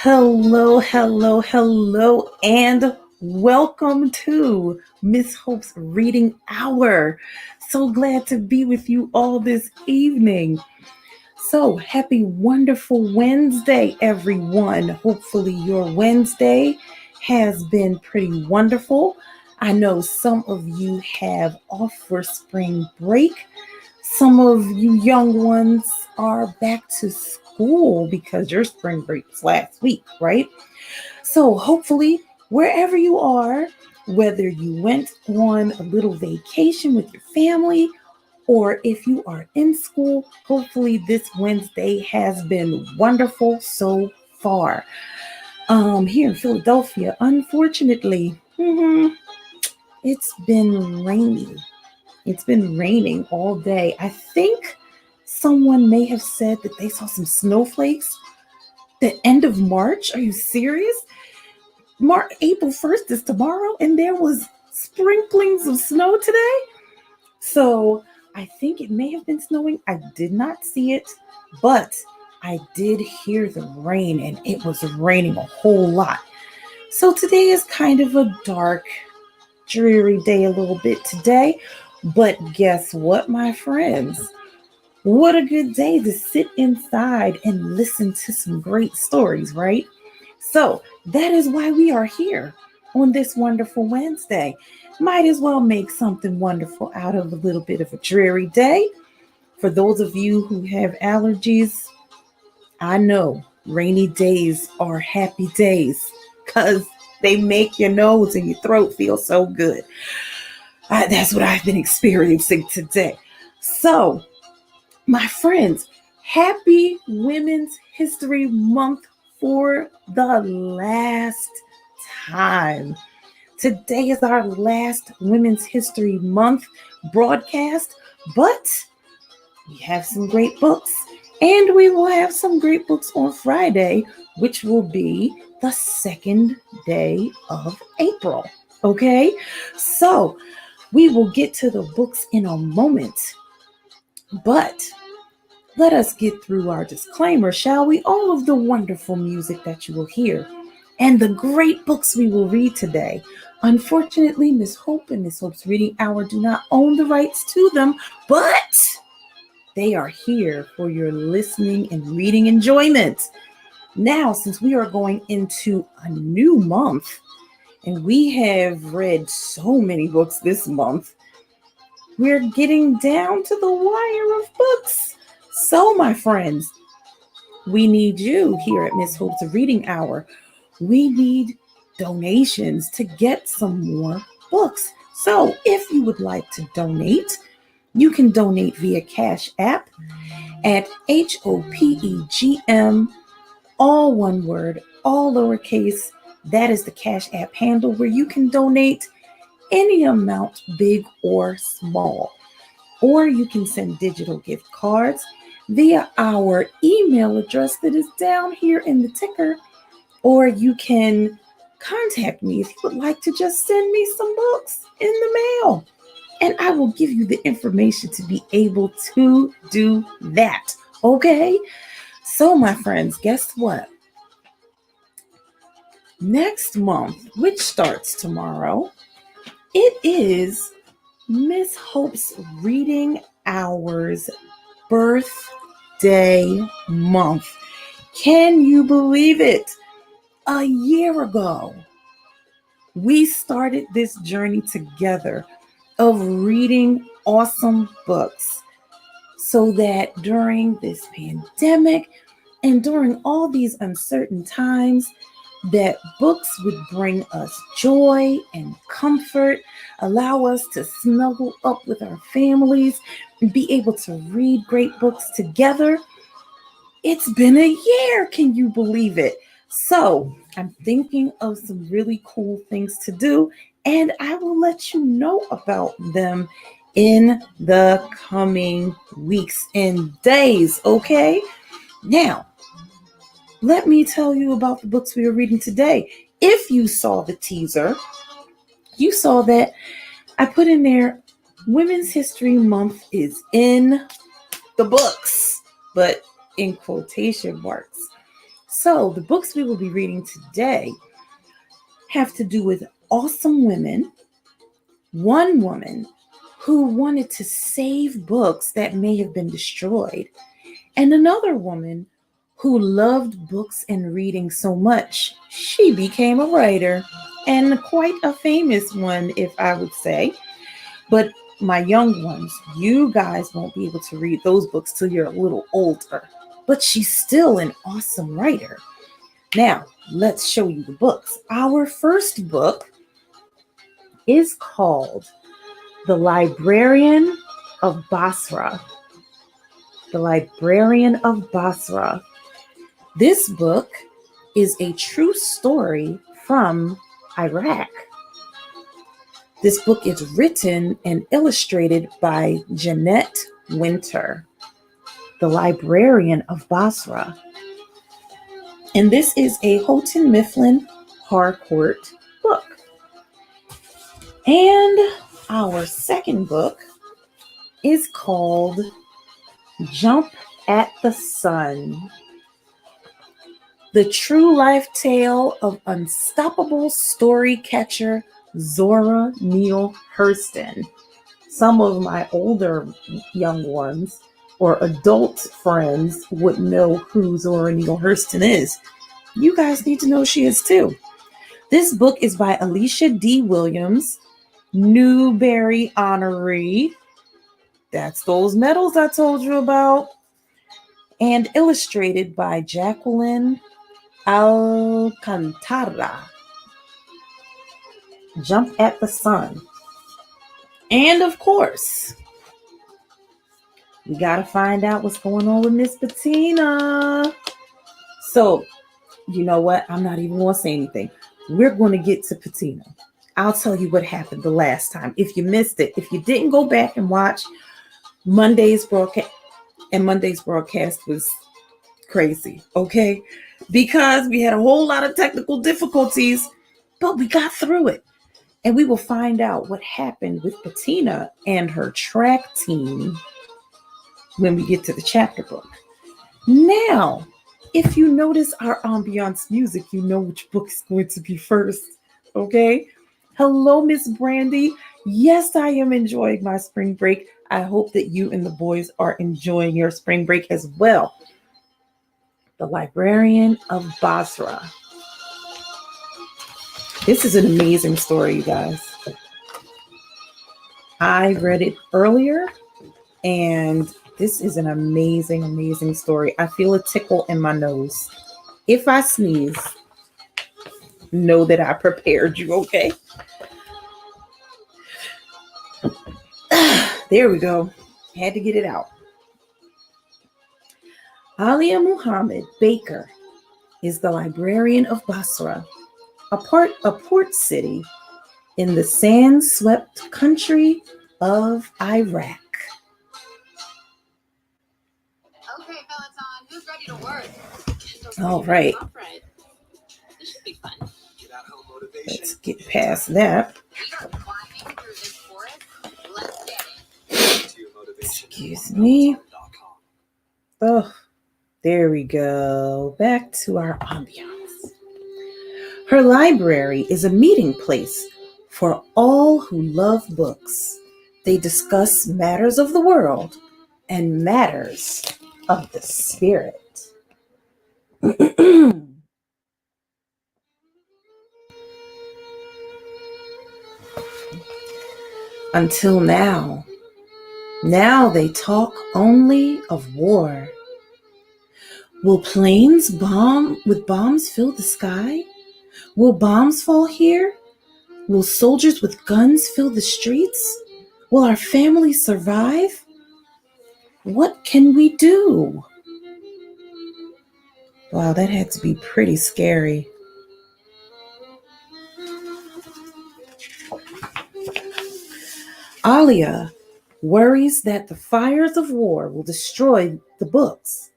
Hello, and welcome to Miss Hope's Reading Hour. So glad to be with you all this evening. So, happy, wonderful Wednesday, everyone. Hopefully, your Wednesday has been pretty wonderful. I know some of you have off for spring break. Some of you young ones are back to school because your spring break was last week, right? So, hopefully, wherever you are, whether you went on a little vacation with your family or if you are in school, hopefully this Wednesday has been wonderful so far. Here in Philadelphia, unfortunately, it's been rainy. It's been raining all day. I think someone may have said that they saw some snowflakes the end of March. Are you serious? April 1st is tomorrow, and there was sprinklings of snow today. So I think it may have been snowing. I did not see it, but I did hear the rain, and it was raining a whole lot. So today is kind of a dark, dreary day a little bit today. But guess what, my friends? What a good day to sit inside and listen to some great stories, right? So that is why we are here on this wonderful Wednesday. Might as well make something wonderful out of a little bit of a dreary day. For those of you who have allergies, I know rainy days are happy days because they make your nose and your throat feel so good. That's what I've been experiencing today. So, my friends, happy Women's History Month for the last time. Today is our last Women's History Month broadcast, but we have some great books, and we will have some great books on Friday, which will be the second day of April. Okay, so we will get to the books in a moment, but let us get through our disclaimer, shall we? All of the wonderful music that you will hear and the great books we will read today. Unfortunately, Miss Hope and Miss Hope's Reading Hour do not own the rights to them, but they are here for your listening and reading enjoyment. Now, since we are going into a new month, and we have read so many books this month, we're getting down to the wire of books. So, my friends, we need you here at Miss Hope's Reading Hour. We need donations to get some more books. So, if you would like to donate, you can donate via Cash App at HOPEGM, all one word, all lowercase. That is the Cash App handle where you can donate any amount, big or small. Or you can send digital gift cards via our email address that is down here in the ticker. Or you can contact me if you would like to just send me some books in the mail. And I will give you the information to be able to do that. Okay? So, my friends, guess what? Next month, which starts tomorrow, it is Miss Hope's Reading Hour's birthday month. Can you believe it? A year ago, we started this journey together of reading awesome books so that during this pandemic and during all these uncertain times, that books would bring us joy and comfort, allow us to snuggle up with our families and be able to read great books together. It's been a year. Can you believe it? So I'm thinking of some really cool things to do, and I will let you know about them in the coming weeks and days, okay? Now, let me tell you about the books we are reading today. If you saw the teaser, you saw that I put in there Women's History Month is in the books, but in quotation marks. So, the books we will be reading today have to do with awesome women, one woman who wanted to save books that may have been destroyed, and another woman who loved books and reading so much she became a writer, and quite a famous one, if I would say. But my young ones, you guys won't be able to read those books till you're a little older. But she's still an awesome writer. Now, let's show you the books. Our first book is called The Librarian of Basra. The Librarian of Basra. This book is a true story from Iraq. This book is written and illustrated by Jeanette Winter, The Librarian of Basra. And this is a Houghton Mifflin Harcourt book. And our second book is called Jump at the Sun. The true life tale of unstoppable story catcher Zora Neale Hurston. Some of my older young ones or adult friends would know who Zora Neale Hurston is. You guys need to know she is too. This book is by Alicia D. Williams, Newbery honoree. That's those medals I told you about. And illustrated by Jacqueline Alcantara. Jump at the Sun. And of course, we got to find out what's going on with Miss Patina. So, you know what? I'm not even going to say anything. We're going to get to Patina. I'll tell you what happened the last time. If you missed it, if you didn't go back and watch Monday's broadcast, and Monday's broadcast was crazy, okay? Because we had a whole lot of technical difficulties, but we got through it. And we will find out what happened with Patina and her track team when we get to the chapter book. Now, if you notice our ambiance music, you know which book is going to be first, okay? Hello, Miss Brandy. Yes, I am enjoying my spring break. I hope that you and the boys are enjoying your spring break as well. The Librarian of Basra. This is an amazing story, you guys. I read it earlier, and this is an amazing, amazing story. I feel a tickle in my nose. If I sneeze, know that I prepared you, okay? There we go. Had to get it out. Alia Muhammad Baker is the librarian of Basra, a port city in the sand-swept country of Iraq. Okay, Peloton, who's ready to work? All right. This should be fun. Let's get past that. We are climbing through this forest. Let's get it. Excuse me. Oh, there we go. Back to our ambiance. Her library is a meeting place for all who love books. They discuss matters of the world and matters of the spirit. Until now. Now they talk only of war. Will planes with bombs fill the sky? Will bombs fall here? Will soldiers with guns fill the streets? Will our families survive? What can we do? Wow, that had to be pretty scary. Alia worries that the fires of war will destroy the books,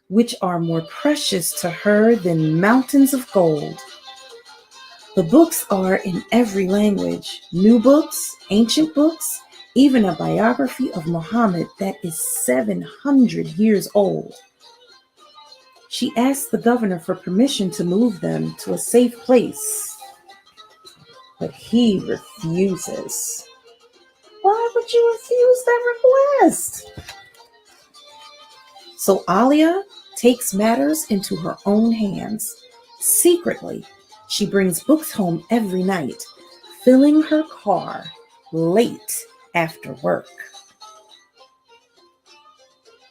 which are more precious to her than mountains of gold. The books are in every language, new books, ancient books, even a biography of Muhammad that is 700 years old. She asks the governor for permission to move them to a safe place, but he refuses. Why would you refuse that request? So Alia takes matters into her own hands. Secretly, she brings books home every night, filling her car late after work.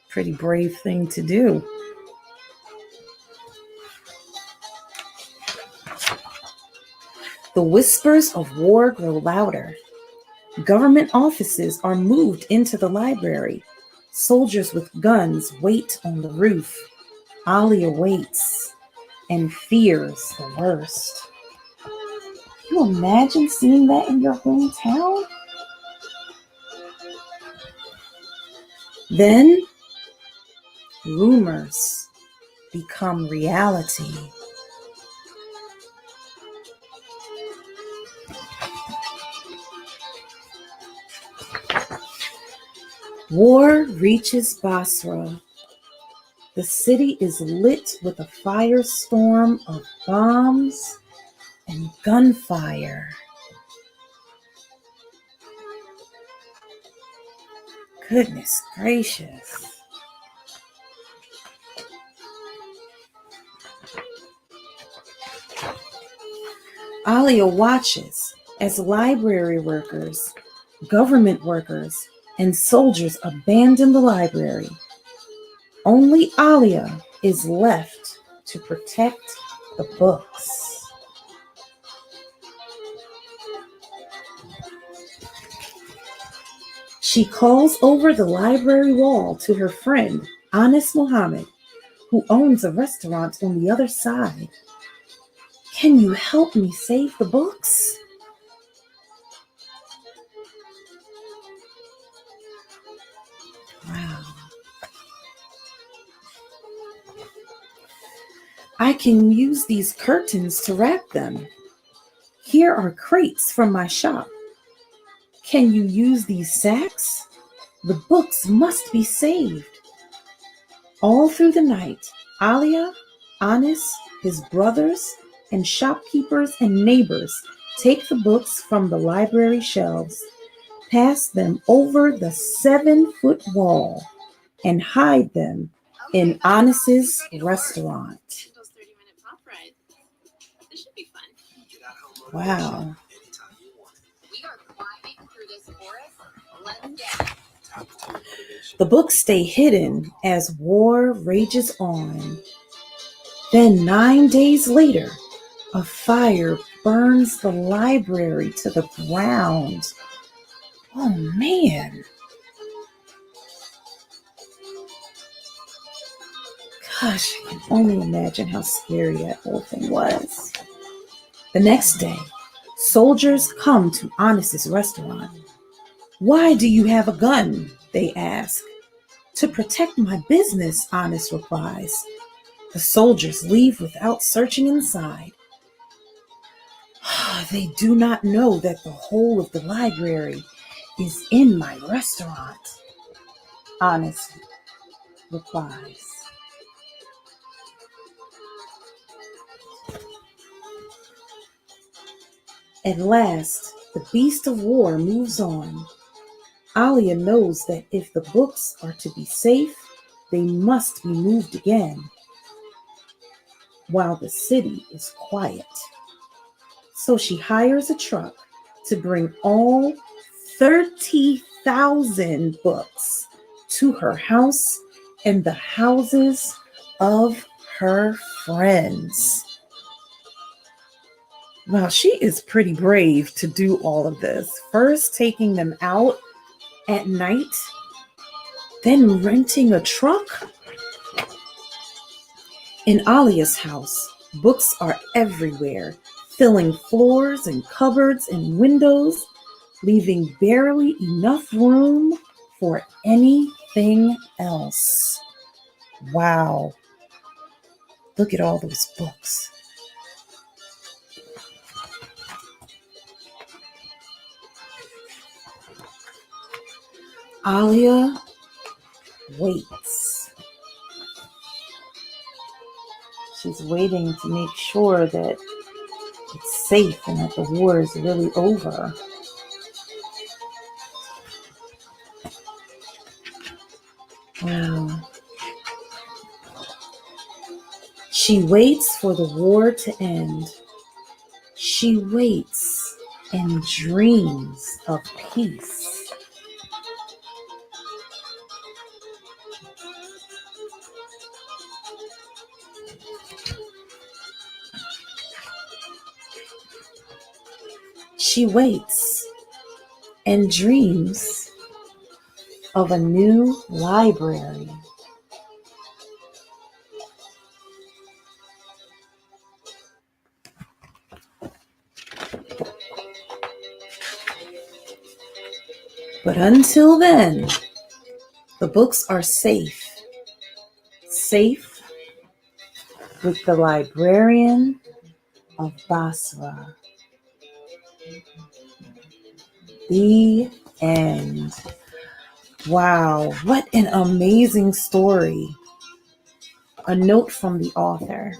Pretty brave thing to do. The whispers of war grow louder. Government offices are moved into the library. Soldiers with guns wait on the roof. Alia waits and fears the worst. Can you imagine seeing that in your hometown? Then rumors become reality. War reaches Basra. The city is lit with a firestorm of bombs and gunfire. Goodness gracious. Alia watches as library workers, government workers, and soldiers abandon the library. Only Alia is left to protect the books. She calls over the library wall to her friend, Anis Muhammad, who owns a restaurant on the other side. Can you help me save the books? Wow. I can use these curtains to wrap them. Here are crates from my shop. Can you use these sacks? The books must be saved. All through the night, Alia, Anis, his brothers, and shopkeepers and neighbors take the books from the library shelves, pass them over the 7-foot wall, and hide them in Anis's restaurant. Those 30-minute pop rides. This should be fun. Wow. We are climbing through this forest. Let's get it. The books stay hidden as war rages on. Then 9 days later, a fire burns the library to the ground. Oh man. Gosh, I can only imagine how scary that whole thing was. The next day, soldiers come to Anis's restaurant. Why do you have a gun? They ask. To protect my business, Anis replies. The soldiers leave without searching inside. They do not know that the whole of the library is in my restaurant, Anis replies. At last, the beast of war moves on. Alia knows that if the books are to be safe, they must be moved again, while the city is quiet. So she hires a truck to bring all 30,000 books to her house and the houses of her friends. Wow, she is pretty brave to do all of this. First taking them out at night, then renting a truck. In Alia's house, books are everywhere, filling floors and cupboards and windows, leaving barely enough room for anything else. Wow. Look at all those books. Alia waits. She's waiting to make sure that it's safe and that the war is really over. Wow. She waits for the war to end. She waits and dreams of peace. She waits and dreams of a new library. But until then, the books are safe. Safe with the librarian of Basra. The end. Wow, what an amazing story. A note from the author.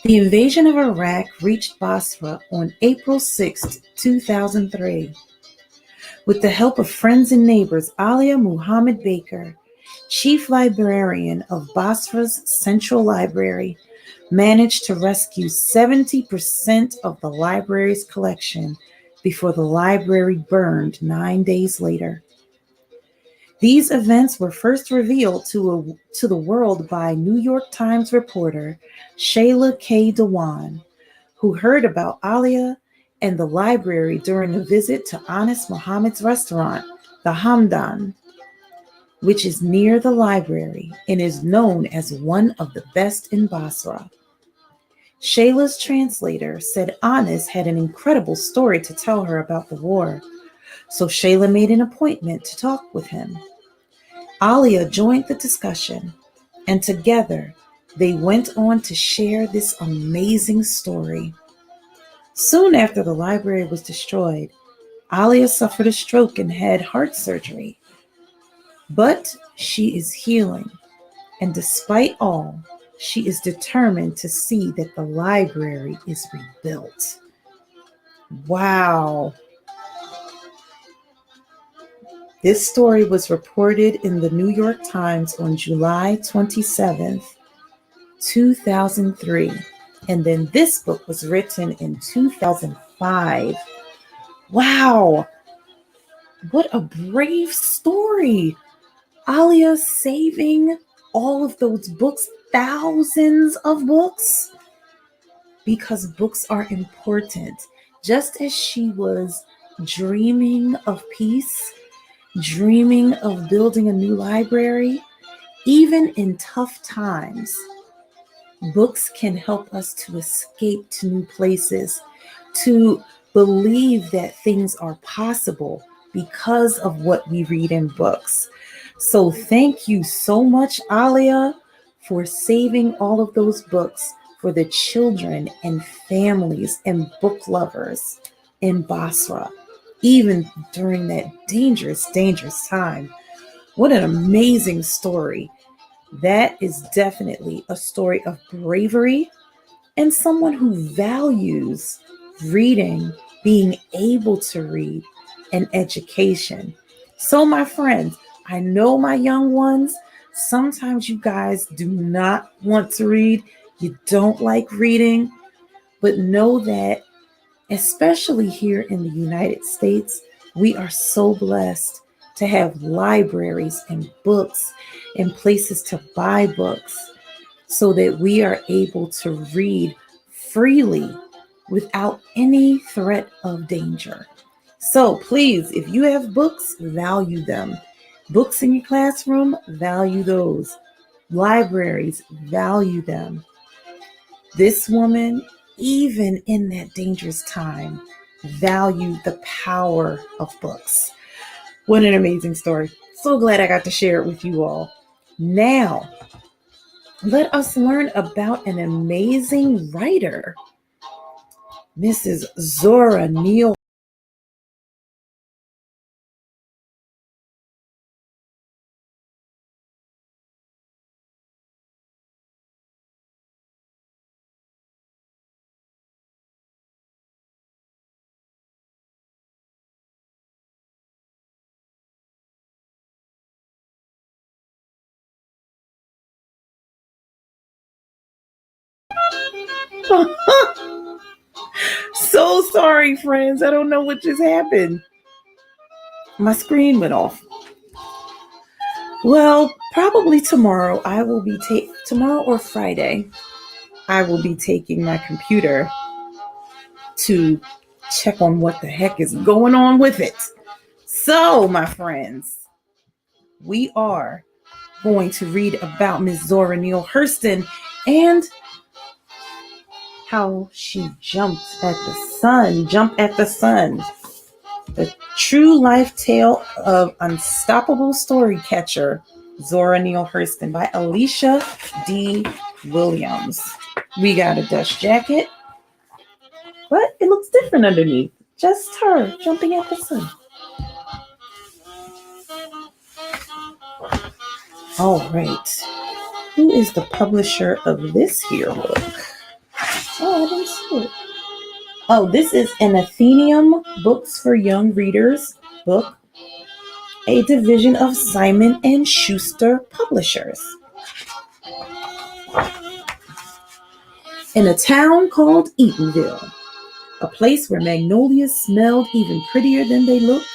The invasion of Iraq reached Basra on April 6, 2003. With the help of friends and neighbors, Alia Muhammad Baker, chief librarian of Basra's Central Library, managed to rescue 70% of the library's collection before the library burned 9 days later. These events were first revealed to the world by New York Times reporter Shayla K. Dewan, who heard about Alia and the library during a visit to Anas Muhammad's restaurant, the Hamdan, which is near the library and is known as one of the best in Basra. Shayla's translator said Anas had an incredible story to tell her about the war, so Shayla made an appointment to talk with him. Alia joined the discussion, and together they went on to share this amazing story. Soon after the library was destroyed, Alia suffered a stroke and had heart surgery. But she is healing, and despite all, she is determined to see that the library is rebuilt. Wow. This story was reported in the New York Times on July 27th, 2003. And then this book was written in 2005. Wow. What a brave story. Alia saving all of those books, thousands of books, because books are important. Just as she was dreaming of peace, dreaming of building a new library, even in tough times, books can help us to escape to new places, to believe that things are possible because of what we read in books. So thank you so much, Alia, for saving all of those books for the children and families and book lovers in Basra, even during that dangerous, dangerous time. What an amazing story. That is definitely a story of bravery and someone who values reading, being able to read, and education. So, my friends, I know my young ones, sometimes you guys do not want to read, you don't like reading, but know that, especially here in the United States, we are so blessed to have libraries and books and places to buy books so that we are able to read freely without any threat of danger. So please, if you have books, value them. Books in your classroom, value those. Libraries, value them. This woman, even in that dangerous time, valued the power of books. What an amazing story. So glad I got to share it with you all. Now, let us learn about an amazing writer, Mrs. Zora Neale So sorry, friends. I don't know what just happened. My screen went off. Well, probably tomorrow I will be tomorrow or Friday. I will be taking my computer to check on what the heck is going on with it. So, my friends, we are going to read about Miss Zora Neale Hurston and how she jumped at the sun. Jump at the sun. The true life tale of unstoppable story catcher Zora Neale Hurston by Alicia D. Williams. We got a dust jacket, but it looks different underneath. Just her jumping at the sun. All right. Who is the publisher of this here book? Oh, I didn't see it. Oh, this is an Athenaeum Books for Young Readers book, a division of Simon and Schuster Publishers. In a town called Eatonville, a place where magnolias smelled even prettier than they looked,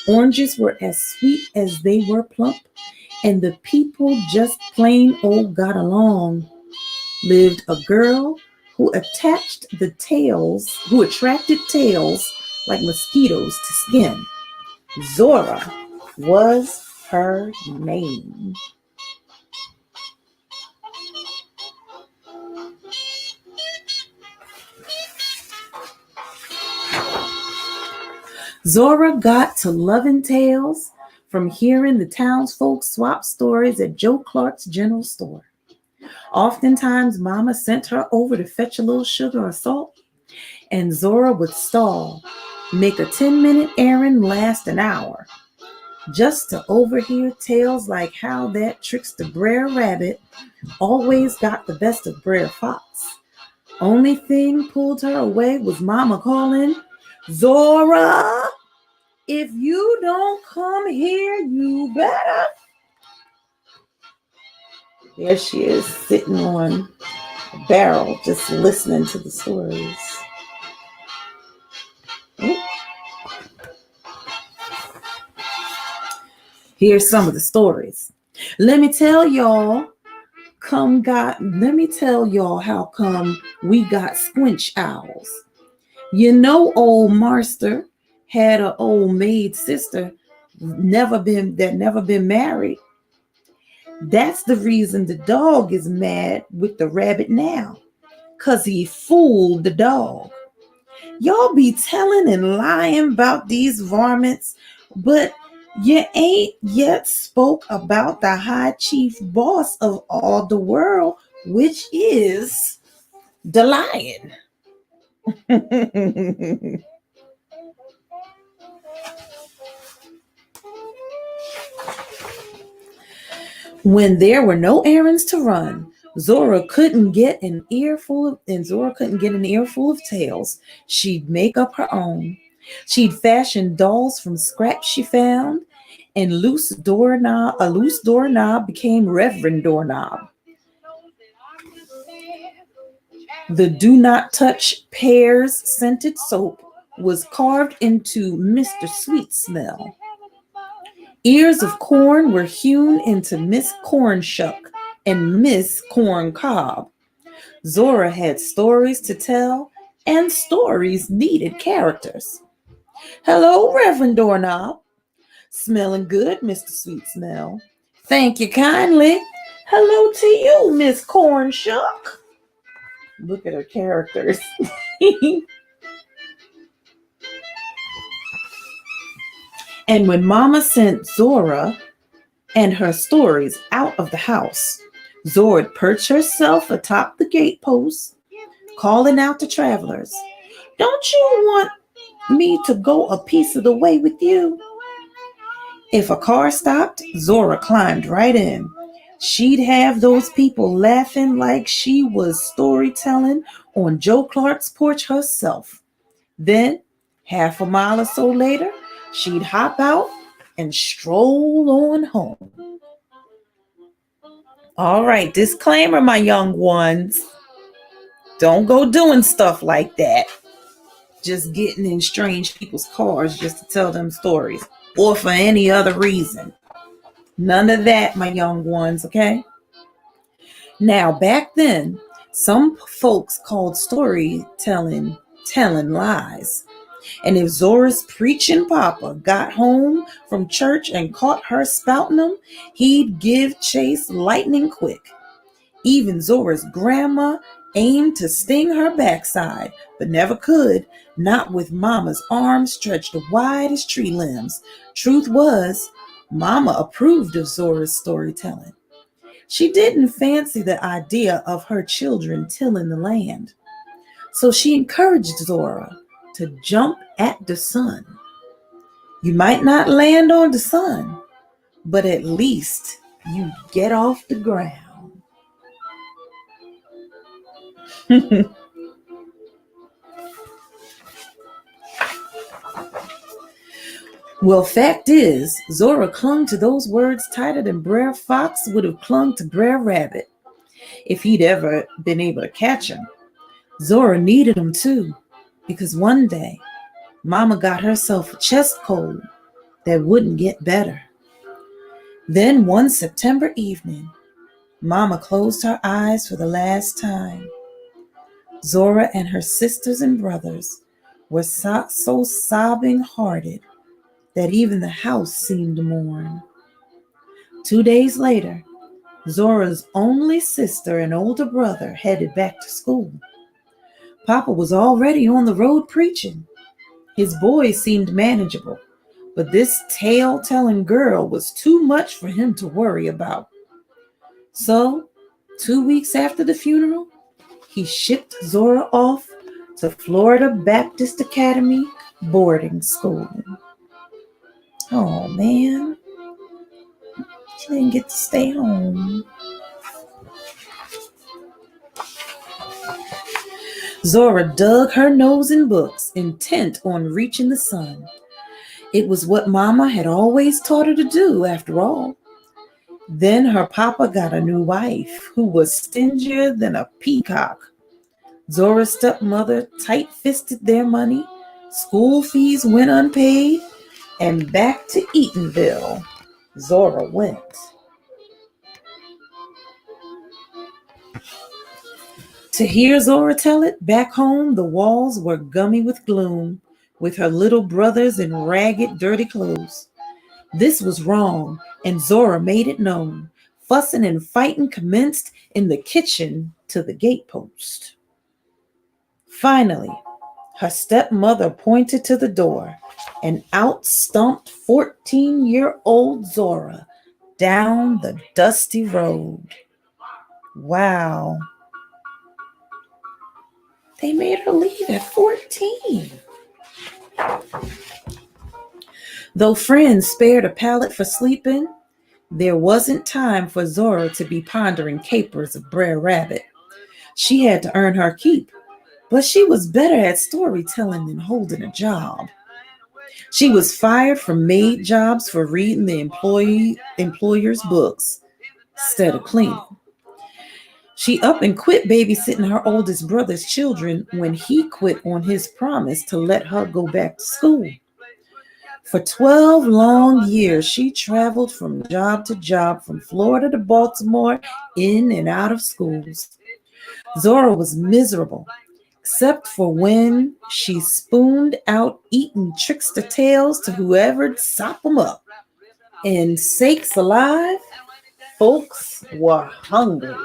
oranges were as sweet as they were plump, and the people just plain old got along, lived a girl who attracted tails like mosquitoes to skin. Zora was her name. Zora got to loving tales from hearing the townsfolk swap stories at Joe Clark's general store. Oftentimes, Mama sent her over to fetch a little sugar or salt, and Zora would stall, make a 10-minute errand last an hour, just to overhear tales like how that trickster Brer Rabbit always got the best of Brer Fox. Only thing pulled her away was Mama calling, "Zora, if you don't come here, you better." There she is, sitting on a barrel, just listening to the stories. Here's some of the stories. Let me tell y'all how come we got squinch owls. You know, old Marster had an old maid sister never been married. That's the reason the dog is mad with the rabbit now, 'cause he fooled the dog. Y'all be telling and lying about these varmints, but you ain't yet spoke about the high chief boss of all the world, which is the lion. When there were no errands to run, Zora couldn't get an earful of tales. She'd make up her own. She'd fashion dolls from scraps she found, and a loose doorknob became Reverend Doorknob. The do not touch pears scented soap was carved into Mr. Sweet Smell. Ears of corn were hewn into Miss Corn Shuck and Miss Corn Cob. Zora had stories to tell, and stories needed characters. "Hello, Reverend Doorknob." "Smelling good, Mr. Sweet Smell." "Thank you kindly." "Hello to you, Miss Corn Shuck." Look at her characters. And when Mama sent Zora and her stories out of the house, Zora'd perch herself atop the gatepost, calling out to travelers, "Don't you want me to go a piece of the way with you?" If a car stopped, Zora climbed right in. She'd have those people laughing like she was storytelling on Joe Clark's porch herself. Then, half a mile or so later, she'd hop out and stroll on home. All right, disclaimer, my young ones. Don't go doing stuff like that. Just getting in strange people's cars just to tell them stories or for any other reason. None of that, my young ones, okay? Now, back then, some folks called storytelling telling lies. And if Zora's preaching papa got home from church and caught her spouting them, he'd give chase lightning quick. Even Zora's grandma aimed to sting her backside, but never could, not with Mama's arms stretched wide as tree limbs. Truth was, Mama approved of Zora's storytelling. She didn't fancy the idea of her children tilling the land. So she encouraged Zora to jump at the sun. You might not land on the sun, but at least you get off the ground. Well, fact is, Zora clung to those words tighter than Brer Fox would have clung to Brer Rabbit if he'd ever been able to catch him. Zora needed him too, because one day, Mama got herself a chest cold that wouldn't get better. Then one September evening, Mama closed her eyes for the last time. Zora and her sisters and brothers were so sobbing hearted that even the house seemed to mourn. 2 days later, Zora's only sister and older brother headed back to school. Papa was already on the road preaching. His boys seemed manageable, but this tale-telling girl was too much for him to worry about. So, 2 weeks after the funeral, he shipped Zora off to Florida Baptist Academy boarding school. Oh man, she didn't get to stay home. Zora dug her nose in books, intent on reaching the sun. It was what Mama had always taught her to do, after all. Then her papa got a new wife who was stingier than a peacock. Zora's stepmother tight-fisted their money, school fees went unpaid, and back to Eatonville Zora went. To hear Zora tell it, back home the walls were gummy with gloom, with her little brothers in ragged, dirty clothes. This was wrong, and Zora made it known. Fussing and fighting commenced in the kitchen to the gatepost. Finally, her stepmother pointed to the door, and out stumped 14-year-old Zora down the dusty road. Wow. They made her leave at 14. Though friends spared a pallet for sleeping, there wasn't time for Zora to be pondering capers of Brer Rabbit. She had to earn her keep, but she was better at storytelling than holding a job. She was fired from maid jobs for reading the employer's books instead of cleaning. She up and quit babysitting her oldest brother's children when he quit on his promise to let her go back to school. For 12 long years, she traveled from job to job, from Florida to Baltimore, in and out of schools. Zora was miserable, except for when she spooned out eating trickster tales to whoever'd sop them up. And sakes alive, folks were hungry.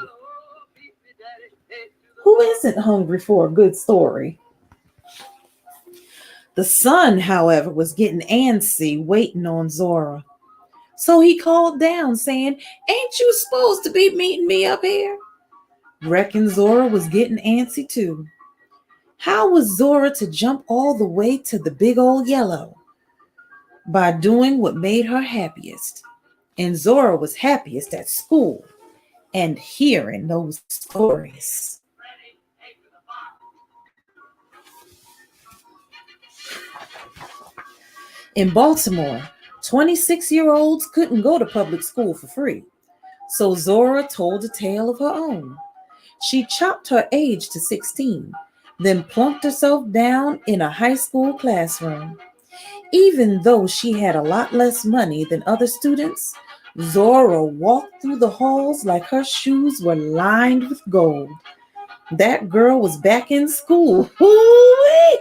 Who isn't hungry for a good story? The sun, however, was getting antsy waiting on Zora. So he called down saying, "Ain't you supposed to be meeting me up here?" Reckon Zora was getting antsy too. How was Zora to jump all the way to the big old yellow? By doing what made her happiest. And Zora was happiest at school and hearing those stories. In Baltimore, 26-year-olds couldn't go to public school for free. So Zora told a tale of her own. She chopped her age to 16, then plunked herself down in a high school classroom. Even though she had a lot less money than other students, Zora walked through the halls like her shoes were lined with gold. That girl was back in school. Hoo-wee!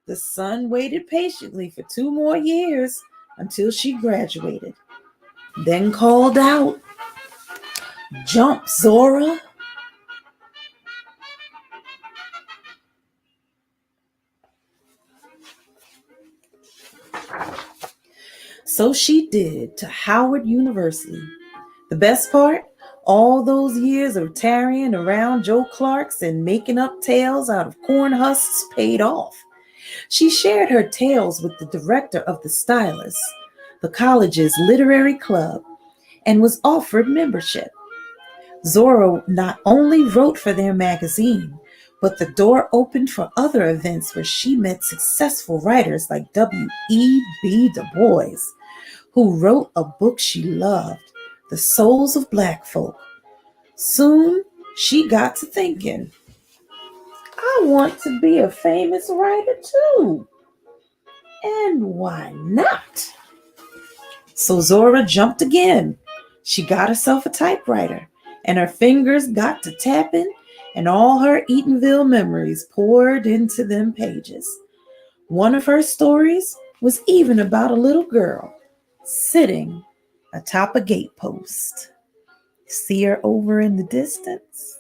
The sun waited patiently for 2 more years until she graduated, then called out, "Jump, Zora!" So she did, to Howard University. The best part? All those years of tarrying around Joe Clark's and making up tales out of corn husks paid off. She shared her tales with the director of the Stylus, the college's literary club, and was offered membership. Zora not only wrote for their magazine, but the door opened for other events where she met successful writers like W.E.B. Du Bois, who wrote a book she loved, The Souls of Black Folk. Soon, she got to thinking, I want to be a famous writer too. And why not? So Zora jumped again. She got herself a typewriter, and her fingers got to tapping, and all her Eatonville memories poured into them pages. One of her stories was even about a little girl sitting atop a gatepost. See her over in the distance?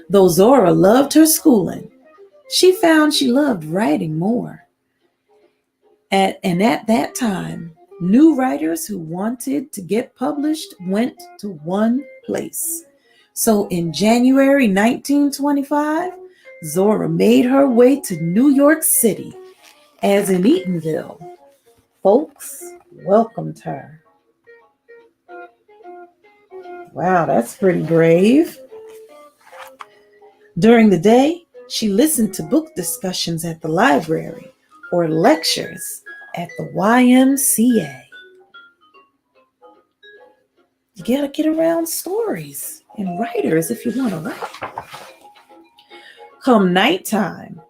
Though Zora loved her schooling, she found she loved writing more. And at that time, new writers who wanted to get published went to one place. So in January 1925, Zora made her way to New York City. As in Eatonville, folks welcomed her. Wow, that's pretty brave. During the day, she listened to book discussions at the library or lectures at the YMCA. You gotta get around stories and writers if you want to write. Come nighttime,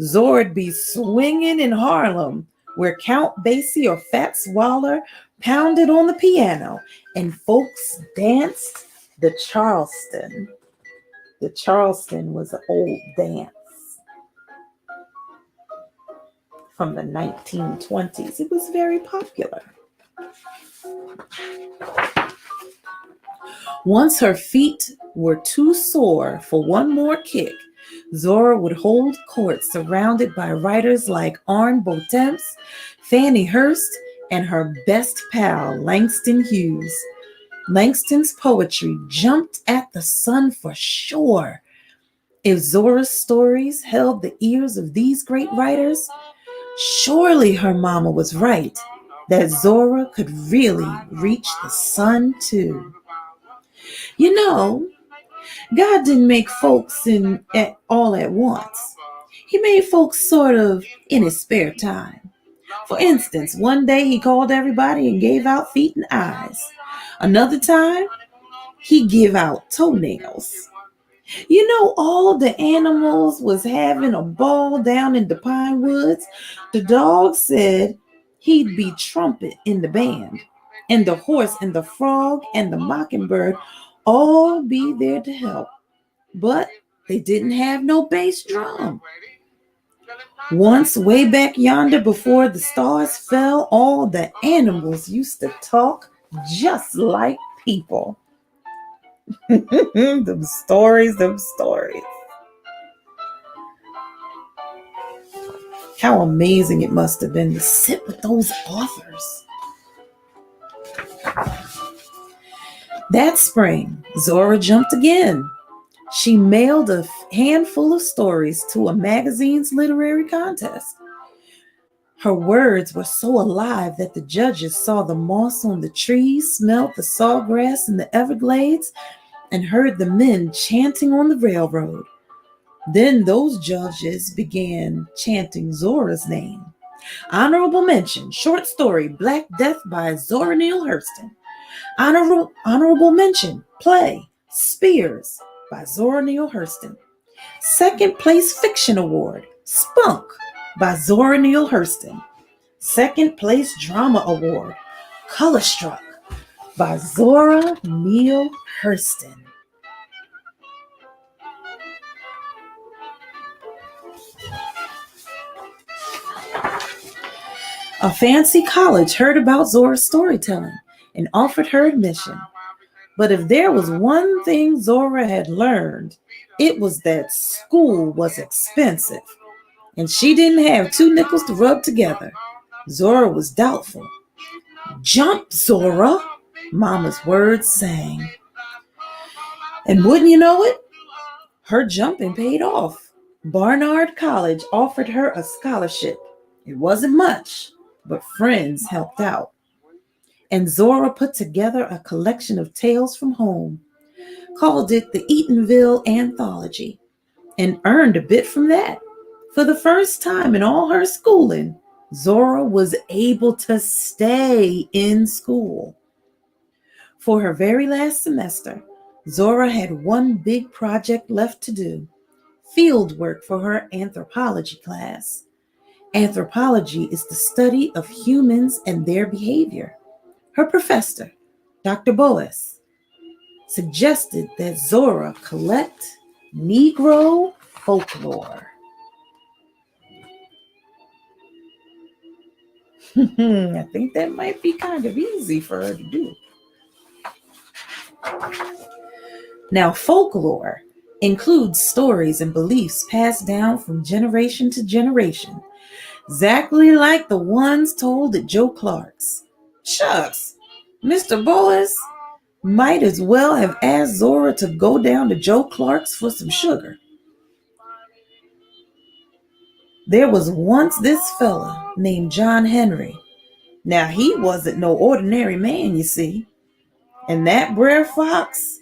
Zora'd be swinging in Harlem, where Count Basie or Fats Waller pounded on the piano and folks danced the Charleston. The Charleston was an old dance from the 1920s. It was very popular. Once her feet were too sore for one more kick, Zora would hold court surrounded by writers like Arne Botemps, Fannie Hurst, and her best pal, Langston Hughes. Langston's poetry jumped at the sun for sure. If Zora's stories held the ears of these great writers, surely her mama was right that Zora could really reach the sun too. You know, God didn't make folks all at once. He made folks sort of in his spare time. For instance, one day he called everybody and gave out feet and eyes. Another time, he gave out toenails. You know, all the animals was having a ball down in the pine woods. The dog said he'd be trumpet in the band, and the horse and the frog and the mockingbird all be there to help. But they didn't have no bass drum. Once, way back yonder before the stars fell, all the animals used to talk just like people. Them stories, them stories. How amazing it must have been to sit with those authors. That spring, Zora jumped again. She mailed a handful of stories to a magazine's literary contest. Her words were so alive that the judges saw the moss on the trees, smelled the sawgrass in the Everglades, and heard the men chanting on the railroad. Then those judges began chanting Zora's name. Honorable mention, short story, Black Death by Zora Neale Hurston. Honorable mention, play, Spears by Zora Neale Hurston. Second place fiction award, Spunk by Zora Neale Hurston. Second place drama award, Colorstruck by Zora Neale Hurston. A fancy college heard about Zora's storytelling and offered her admission. But if there was one thing Zora had learned, it was that school was expensive, and she didn't have 2 nickels to rub together. Zora was doubtful. "Jump, Zora," Mama's words sang. And wouldn't you know it, her jumping paid off. Barnard College offered her a scholarship. It wasn't much, but friends helped out. And Zora put together a collection of tales from home, called it the Eatonville Anthology, and earned a bit from that. For the first time in all her schooling, Zora was able to stay in school. For her very last semester, Zora had one big project left to do, field work for her anthropology class. Anthropology is the study of humans and their behavior. Her professor, Dr. Boas, suggested that Zora collect Negro folklore. I think that might be kind of easy for her to do. Now, folklore includes stories and beliefs passed down from generation to generation, exactly like the ones told at Joe Clark's. Shucks, Mr. Boas might as well have asked Zora to go down to Joe Clark's for some sugar. There was once this fella named John Henry. Now, he wasn't no ordinary man, you see. And that Brer Fox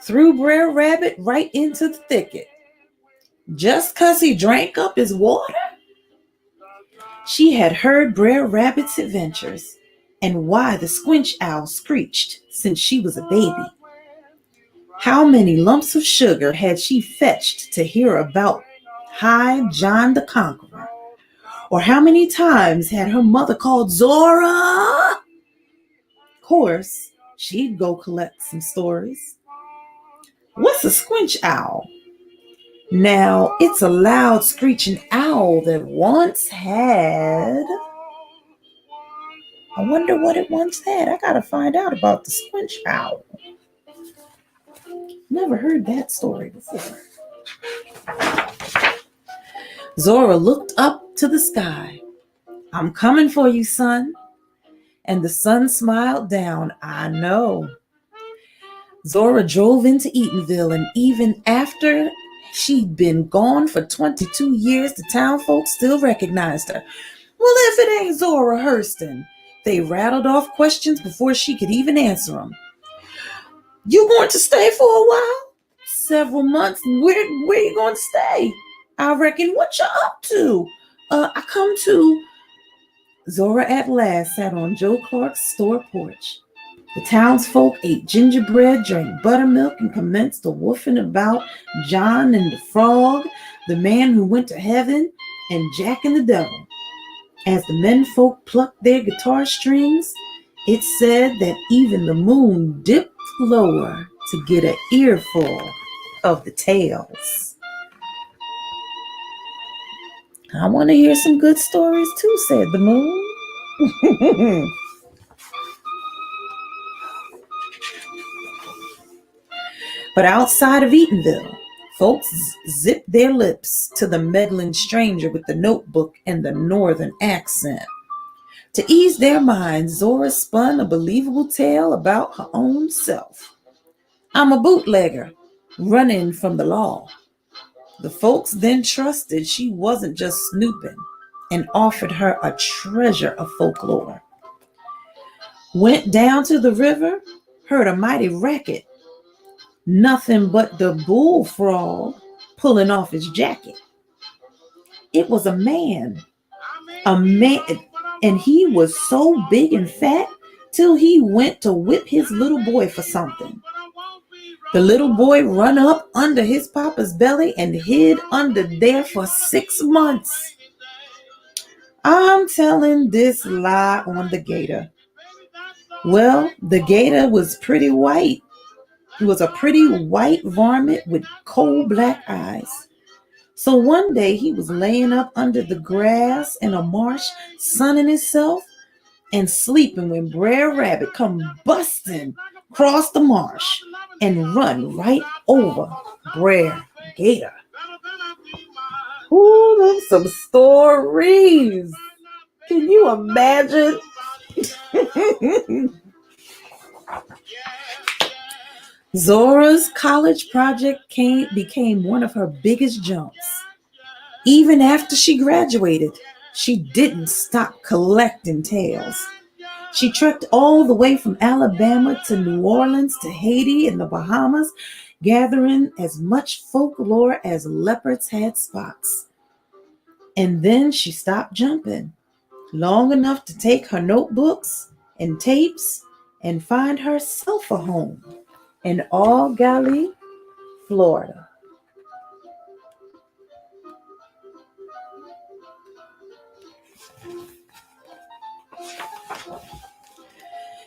threw Brer Rabbit right into the thicket. Just 'cause he drank up his water? She had heard Brer Rabbit's adventures and why the squinch owl screeched since she was a baby. How many lumps of sugar had she fetched to hear about High John the Conqueror? Or how many times had her mother called Zora? Of course, she'd go collect some stories. What's a squinch owl? Now, it's a loud screeching owl that once had... I wonder what it once had. I gotta find out about the squinch owl. Never heard that story before. Zora looked up to the sky. "I'm coming for you, son." And the sun smiled down. "I know." Zora drove into Eatonville, and even after she'd been gone for 22 years, the town folks still recognized her. "Well, if it ain't Zora Hurston." They rattled off questions before she could even answer them. "You going to stay for a while?" "Several months." Where you going to stay?" "I reckon." "What you up to?" I come to." Zora at last sat on Joe Clark's store porch. The townsfolk ate gingerbread, drank buttermilk, and commenced a woofing about John and the Frog, the man who went to heaven, and Jack and the Devil. As the menfolk plucked their guitar strings, it said that even the moon dipped lower to get an earful of the tales. "I want to hear some good stories too," said the moon. But outside of Eatonville, folks zipped their lips to the meddling stranger with the notebook and the northern accent. To ease their minds, Zora spun a believable tale about her own self. "I'm a bootlegger, running from the law." The folks then trusted she wasn't just snooping and offered her a treasure of folklore. Went down to the river, heard a mighty racket. Nothing but the bullfrog pulling off his jacket. It was a man A man, and he was so big and fat till he went to whip his little boy for something. The little boy run up under his papa's belly and hid under there for 6 months. I'm telling this lie on the gator. Well, the gator was pretty white. He was a pretty white varmint with coal black eyes. So one day he was laying up under the grass in a marsh, sunning himself and sleeping when Brer Rabbit come busting across the marsh and run right over Brer Gator. Ooh, those some stories. Can you imagine? Zora's college project became one of her biggest jumps. Even after she graduated, she didn't stop collecting tales. She trekked all the way from Alabama to New Orleans to Haiti and the Bahamas, gathering as much folklore as leopards had spots. And then she stopped jumping long enough to take her notebooks and tapes and find herself a home in All Galley, Florida.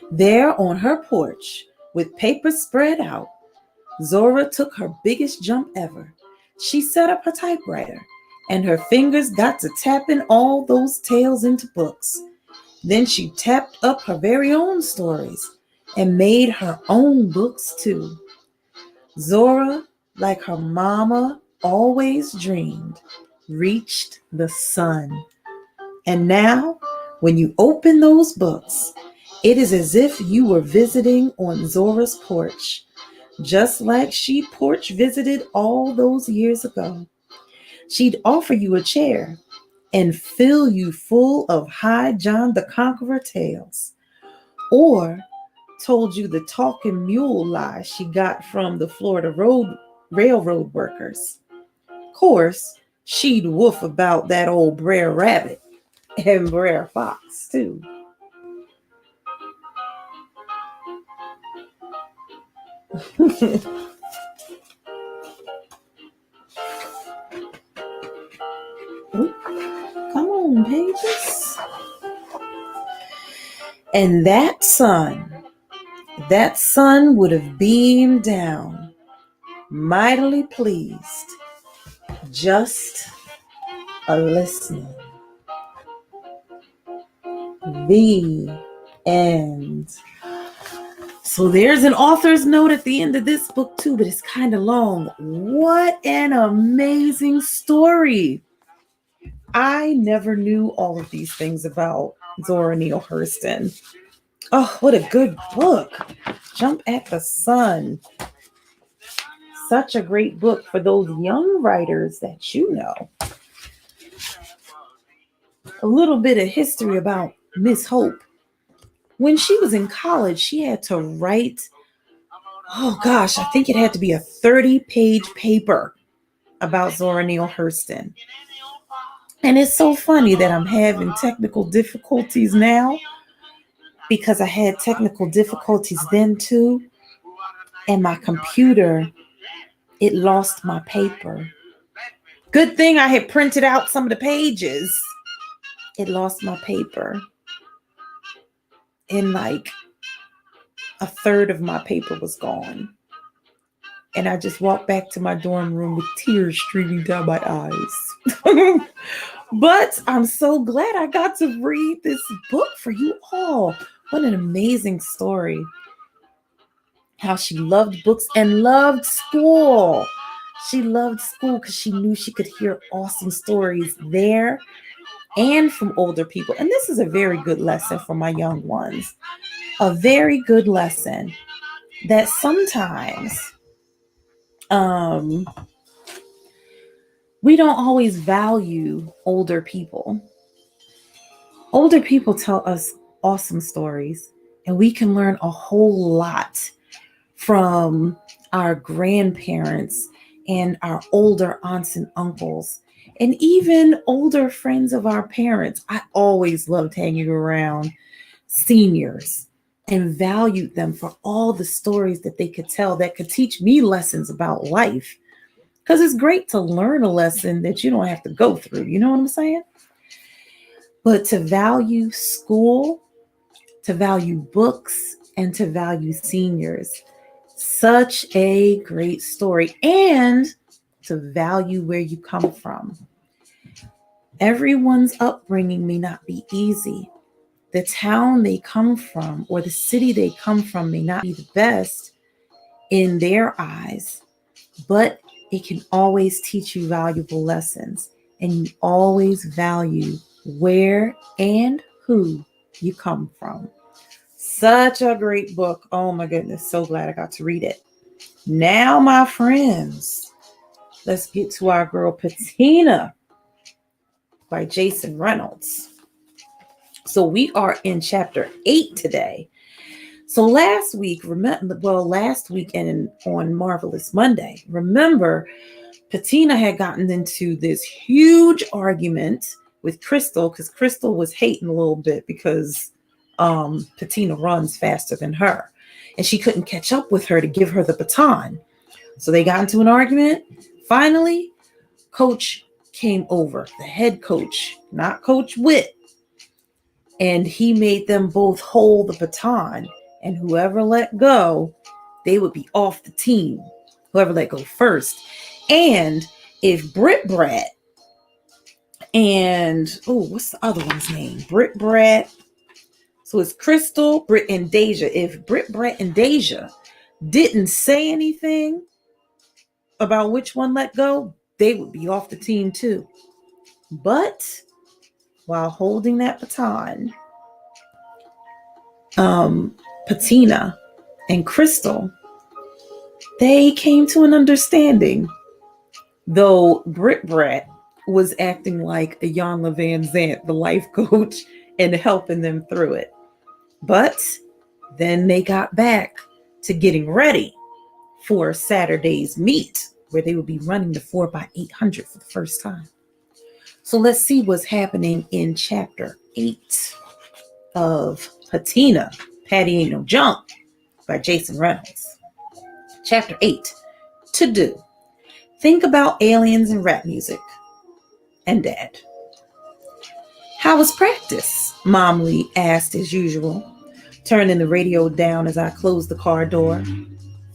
There on her porch, with papers spread out, Zora took her biggest jump ever. She set up her typewriter, and her fingers got to tapping all those tales into books. Then she tapped up her very own stories and made her own books too. Zora, like her mama always dreamed, reached the sun. And now, when you open those books, it is as if you were visiting on Zora's porch, just like she porch visited all those years ago. She'd offer you a chair and fill you full of High John the Conqueror tales, or told you the talking mule lie she got from the Florida railroad workers. Of course, she'd woof about that old Brer Rabbit and Brer Fox, too. Ooh, come on, pages. And that sun would have beamed down, mightily pleased, just a listening. The end. So there's an author's note at the end of this book too, but it's kind of long. What an amazing story. I never knew all of these things about Zora Neale Hurston. Oh, what a good book. Jump at the Sun. Such a great book for those young writers that you know. A little bit of history about Miss Hope. When she was in college, she had to write, oh gosh, I think it had to be a 30-page paper about Zora Neale Hurston. And it's so funny that I'm having technical difficulties now because I had technical difficulties then too. And my computer, it lost my paper. Good thing I had printed out some of the pages. It lost my paper. And like a third of my paper was gone. And I just walked back to my dorm room with tears streaming down my eyes. But I'm so glad I got to read this book for you all. What an amazing story. How she loved books and loved school. She loved school because she knew she could hear awesome stories there and from older people. And this is a very good lesson for my young ones. A very good lesson that sometimes we don't always value older people. Older people tell us awesome stories, and we can learn a whole lot from our grandparents and our older aunts and uncles. And even older friends of our parents. I always loved hanging around seniors and valued them for all the stories that they could tell that could teach me lessons about life. Because it's great to learn a lesson that you don't have to go through. You know what I'm saying? But to value school, to value books, and to value seniors. Such a great story. And to value where you come from. Everyone's upbringing may not be easy. The town they come from or the city they come from may not be the best in their eyes, but it can always teach you valuable lessons. And you always value where and who you come from. Such a great book. Oh my goodness. So glad I got to read it. Now, my friends, let's get to our girl Patina by Jason Reynolds. So we are in chapter 8 today. So last week, last weekend on Marvelous Monday, remember, Patina had gotten into this huge argument with Crystal because Crystal was hating a little bit because Patina runs faster than her. And she couldn't catch up with her to give her the baton. So they got into an argument. Finally, Coach came over, the head coach, not Coach Witt. And he made them both hold the baton. And whoever let go, they would be off the team. Whoever let go first. And if Brit Brat and, what's the other one's name? Brit Brat. So it's Crystal, Brit, and Deja. If Brit Brat and Deja didn't say anything about which one let go, they would be off the team too. But while holding that baton, Patina and Crystal, they came to an understanding. Though Brit Brat was acting like a Jan Van Zant, the life coach, and helping them through it. But then they got back to getting ready for Saturday's meet, where they would be running the 4x800 for the first time. So let's see what's happening in chapter 8 of Patina, Patty Ain't No Junk by Jason Reynolds. Chapter 8, To Do. Think about aliens and rap music. And Dad. How was practice? Mom Lee asked as usual, turning the radio down as I closed the car door.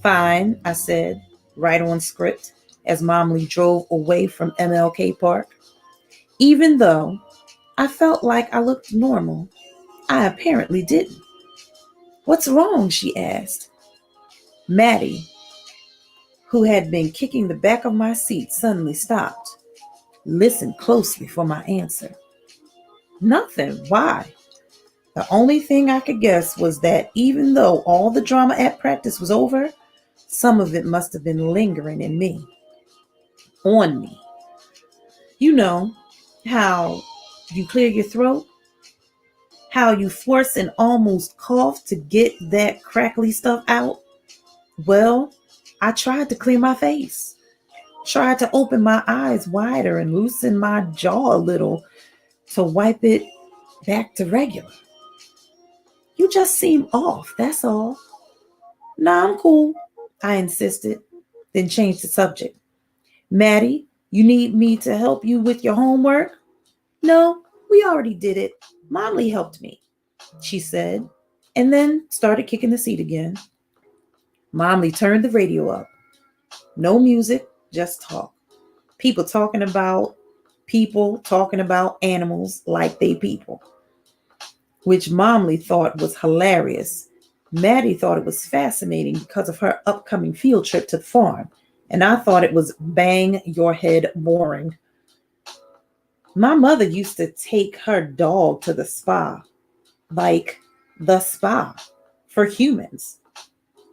Fine, I said, right on script, as Mom Lee drove away from MLK Park. Even though I felt like I looked normal, I apparently didn't. What's wrong? She asked. Maddie, who had been kicking the back of my seat, suddenly stopped. Listened closely for my answer. Nothing. Why? The only thing I could guess was that even though all the drama at practice was over, some of it must have been lingering in me. On me. You know how you clear your throat? How you force an almost cough to get that crackly stuff out? Well, I tried to clear my face. Tried to open my eyes wider and loosen my jaw a little to wipe it back to regular. You just seem off, that's all. Nah, I'm cool, I insisted, then changed the subject. Maddie, you need me to help you with your homework? No, we already did it. Momly helped me, she said, and then started kicking the seat again. Momly turned the radio up. No music, just talk. People talking about animals like they people, which Momly thought was hilarious. Maddie thought it was fascinating because of her upcoming field trip to the farm, and I thought it was bang your head boring. My mother used to take her dog to the spa, like the spa for humans.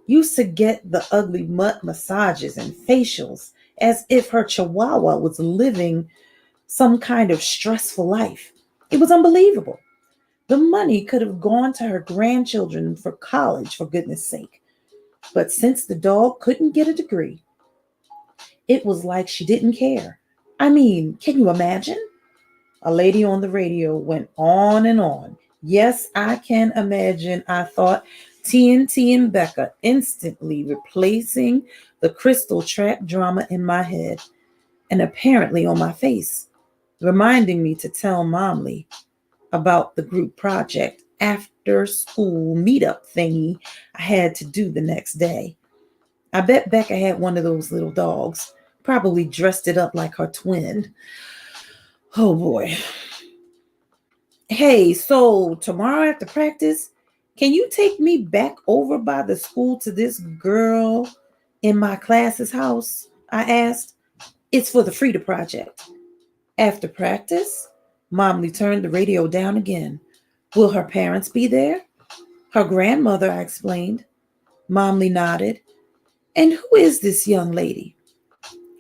Used to get the ugly mutt massages and facials as if her chihuahua was living some kind of stressful life. It was unbelievable. The money could have gone to her grandchildren for college, for goodness sake. But since the dog couldn't get a degree, it was like she didn't care. I mean, can you imagine? A lady on the radio went on and on. Yes, I can imagine. I thought TNT and Becca instantly replacing the crystal trap drama in my head and apparently on my face, reminding me to tell Momly about the group project after school meetup thingy I had to do the next day. I bet Becca had one of those little dogs, probably dressed it up like her twin. Oh boy. Hey, so tomorrow after practice, can you take me back over by the school to this girl in my class's house? I asked. It's for the Frida Project. After practice, Momly turned the radio down again. Will her parents be there? Her grandmother, I explained. Momly nodded. And who is this young lady?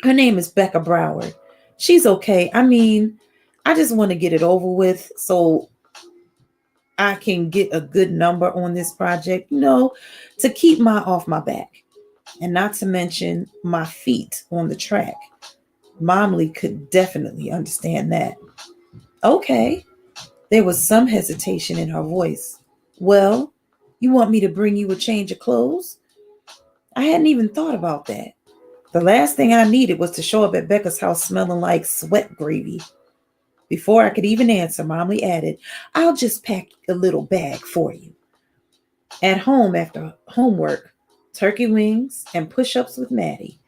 Her name is Becca Broward. She's okay. I mean, I just want to get it over with so I can get a good number on this project, to keep my off my back. And not to mention my feet on the track. Momly could definitely understand that. Okay. There was some hesitation in her voice. Well, you want me to bring you a change of clothes? I hadn't even thought about that. The last thing I needed was to show up at Becca's house smelling like sweat gravy. Before I could even answer, Momly added, I'll just pack a little bag for you. At home after homework, turkey wings and push-ups with Maddie.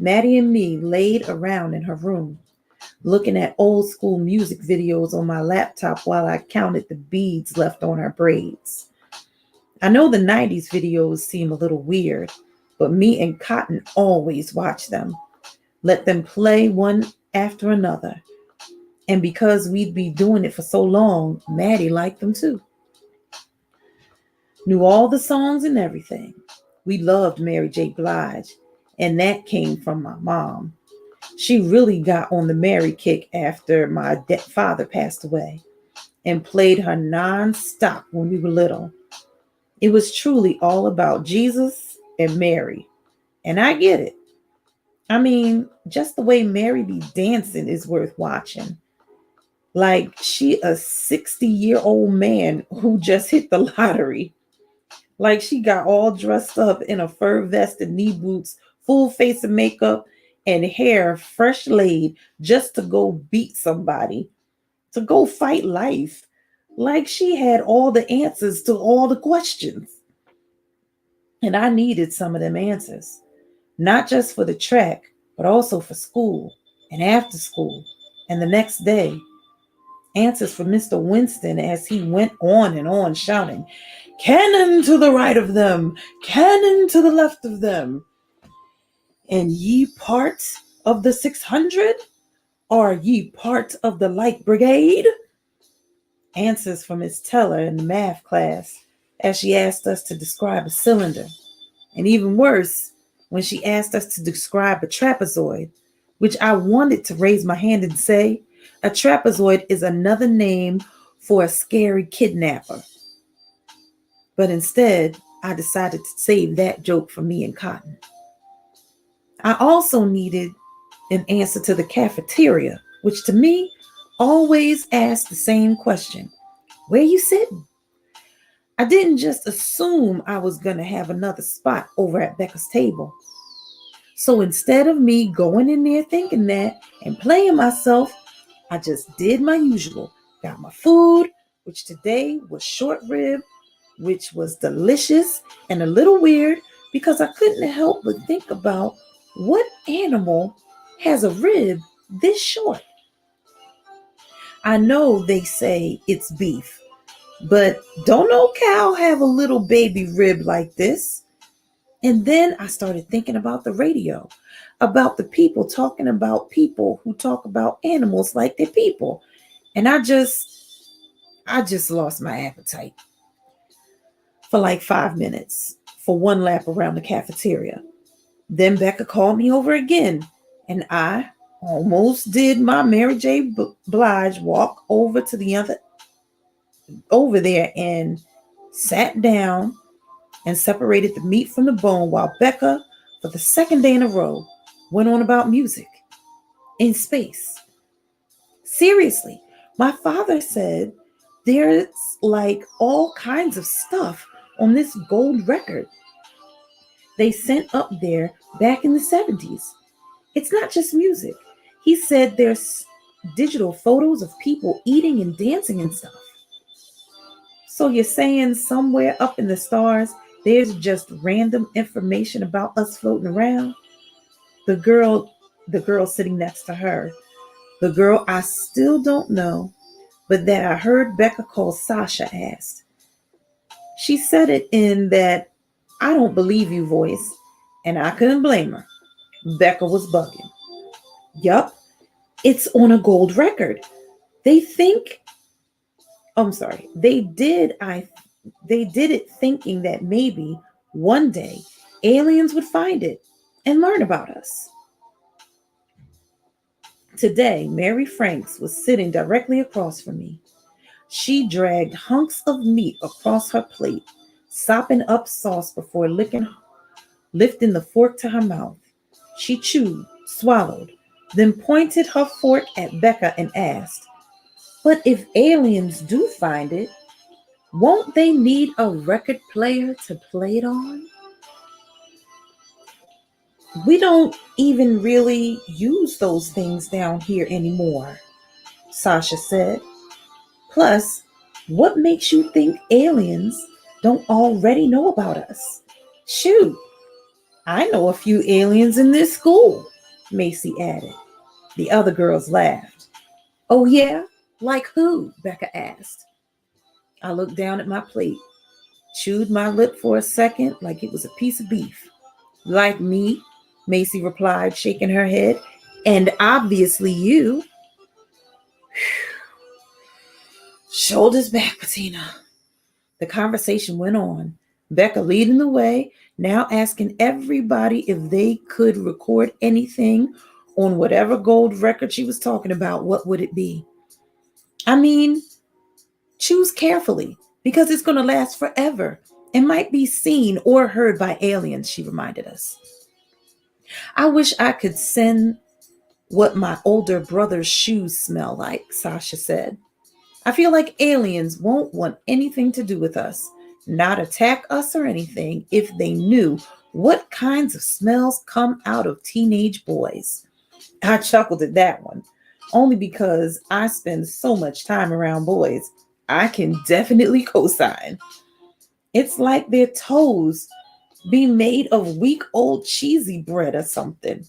Maddie and me laid around in her room, looking at old school music videos on my laptop while I counted the beads left on her braids. I know the 90s videos seem a little weird, but me and Cotton always watch them, let them play one after another. And because we'd be doing it for so long, Maddie liked them too. Knew all the songs and everything. We loved Mary J. Blige, and that came from my mom. She really got on the Mary kick after my father passed away and played her non-stop when we were little. It was truly all about Jesus and Mary. And I get it. I mean, just the way Mary be dancing is worth watching. Like she a 60-year-old man who just hit the lottery. Like she got all dressed up in a fur vest and knee boots, full face of makeup, and hair fresh laid just to go beat somebody, to go fight life. Like she had all the answers to all the questions. And I needed some of them answers, not just for the track, but also for school and after school and the next day. Answers for Mr. Winston as he went on and on shouting, Cannon to the right of them, cannon to the left of them. And ye part of the 600? Are ye part of the light brigade? Answers from Miss Teller in the math class as she asked us to describe a cylinder. And even worse, when she asked us to describe a trapezoid, which I wanted to raise my hand and say, a trapezoid is another name for a scary kidnapper. But instead, I decided to save that joke for me and Cotton. I also needed an answer to the cafeteria, which to me always asked the same question. Where you sitting? I didn't just assume I was going to have another spot over at Becca's table. So instead of me going in there thinking that and playing myself, I just did my usual. Got my food, which today was short rib, which was delicious and a little weird because I couldn't help but think about what animal has a rib this short. I know they say it's beef, but don't no cow have a little baby rib like this? And then I started thinking about the radio, about the people talking about people who talk about animals like they're people. And I just lost my appetite for like 5 minutes for one lap around the cafeteria. Then Becca called me over again, and I almost did my Mary J. Blige walk over there and sat down and separated the meat from the bone while Becca, for the second day in a row, went on about music. in space. Seriously, my father said there's like all kinds of stuff on this gold record they sent up there back in the 70s. It's not just music. He said there's digital photos of people eating and dancing and stuff. So you're saying somewhere up in the stars, there's just random information about us floating around? The girl, the girl sitting next to her, the girl I still don't know, but that I heard Becca call Sasha asked. She said it in that I don't believe you voice, and I couldn't blame her. Becca was bugging. Yup, it's on a gold record. They think, I'm sorry, they did it thinking that maybe one day aliens would find it and learn about us. Today, Mary Franks was sitting directly across from me. She dragged hunks of meat across her plate, sopping up sauce before lifting the fork to her mouth. She chewed, swallowed, then pointed her fork at Becca and asked, "But if aliens do find it, won't they need a record player to play it on?" "We don't even really use those things down here anymore," Sasha said. "Plus, what makes you think aliens don't already know about us? Shoot, I know a few aliens in this school," Macy added. The other girls laughed. "Oh, yeah? Like who?" Becca asked. I looked down at my plate, chewed my lip for a second like it was a piece of beef. "Like me," Macy replied, shaking her head. "And obviously you." Shoulders back, Patina. The conversation went on, Becca leading the way, now asking everybody if they could record anything on whatever gold record she was talking about. What would it be? I mean, choose carefully because it's going to last forever and might be seen or heard by aliens, she reminded us. "I wish I could send what my older brother's shoes smell like," Sasha said. "I feel like aliens won't want anything to do with us, not attack us or anything, if they knew what kinds of smells come out of teenage boys." I chuckled at that one, only because I spend so much time around boys. I can definitely co sign. It's like their toes be made of week old cheesy bread or something.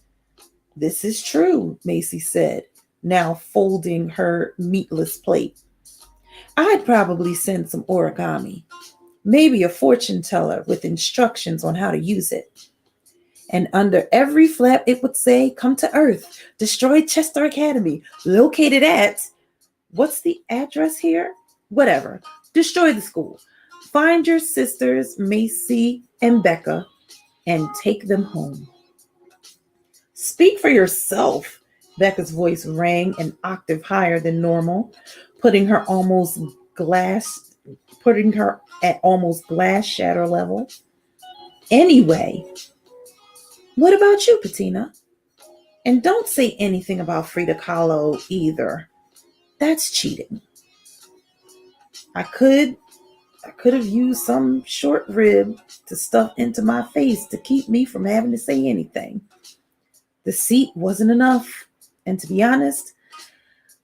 "This is true," Macy said, now folding her meatless plate. "I'd probably send some origami, maybe a fortune teller with instructions on how to use it. And under every flap, it would say, 'Come to Earth, destroy Chester Academy, located at,' what's the address here? Whatever. Destroy the school. Find your sisters, Macy and Becca, and take them home." "Speak for yourself." Becca's voice rang an octave higher than normal, putting her almost glass putting her at almost glass shatter level. "Anyway, what about you, Patina? And don't say anything about Frida Kahlo either. That's cheating. I could I could have used some short rib to stuff into my face to keep me from having to say anything. The seat wasn't enough, and to be honest,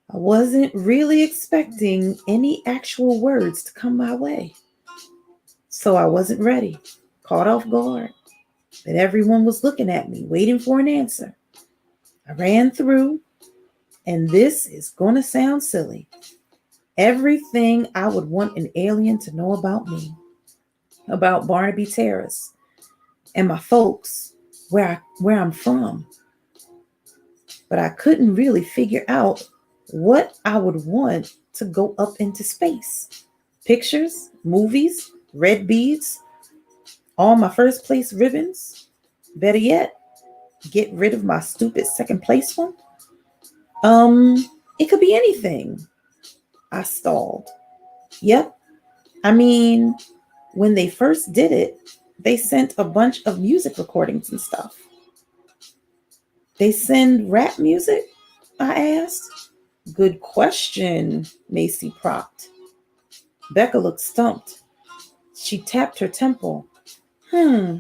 I wasn't really expecting any actual words to come my way. So I wasn't ready, caught off guard, but everyone was looking at me, waiting for an answer. I ran through, and this is going to sound silly, everything I would want an alien to know about me, about Barnaby Terrace, and my folks, where I'm from. But I couldn't really figure out what I would want to go up into space. Pictures, movies, red beads, all my first place ribbons. Better yet, get rid of my stupid second place one. It could be anything. I stalled. Yep. I mean, when they first did it, they sent a bunch of music recordings and stuff. They send rap music. I asked. Good question, Macy propped. Becca looked stumped. She tapped her temple. Hmm,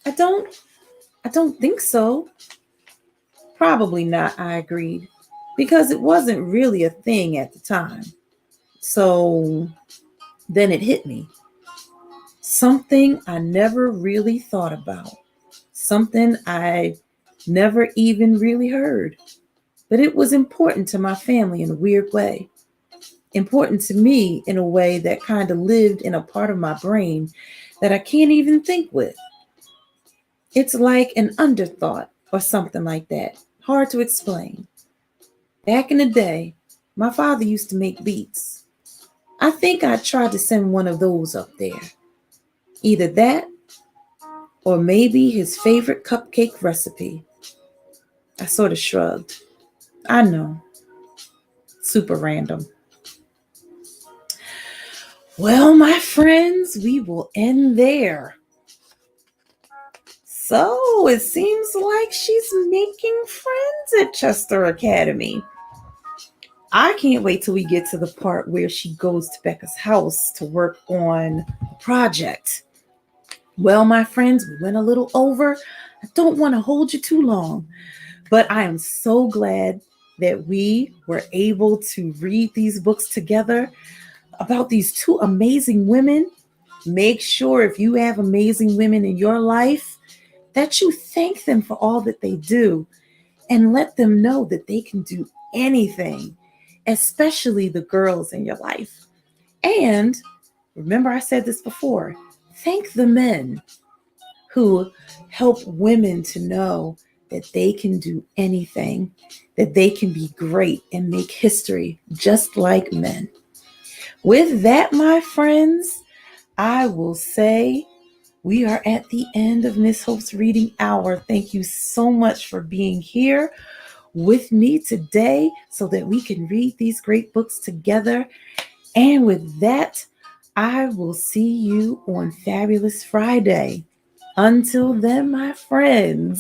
I don't I don't think so. Probably not, I agreed, because it wasn't really a thing at the time. So then it hit me. Something I never really thought about. Something I never even really heard. But it was important to my family in a weird way. Important to me in a way that kind of lived in a part of my brain that I can't even think with. It's like an underthought or something like that. Hard to explain. Back in the day, my father used to make beats. I think I tried to send one of those up there. Either that or maybe his favorite cupcake recipe. I sort of shrugged. I know, super random. Well, my friends, we will end there. So it seems like she's making friends at Chester Academy. I can't wait till we get to the part where she goes to Becca's house to work on a project. Well, my friends, we went a little over. I don't want to hold you too long, but I am so glad that we were able to read these books together about these two amazing women. Make sure if you have amazing women in your life that you thank them for all that they do and let them know that they can do anything, especially the girls in your life. And remember, I said this before, thank the men who help women to know that they can do anything, that they can be great and make history just like men. With that, my friends, I will say we are at the end of Miss Hope's Reading Hour. Thank you so much for being here with me today so that we can read these great books together. And with that, I will see you on Fabulous Friday. Until then, my friends,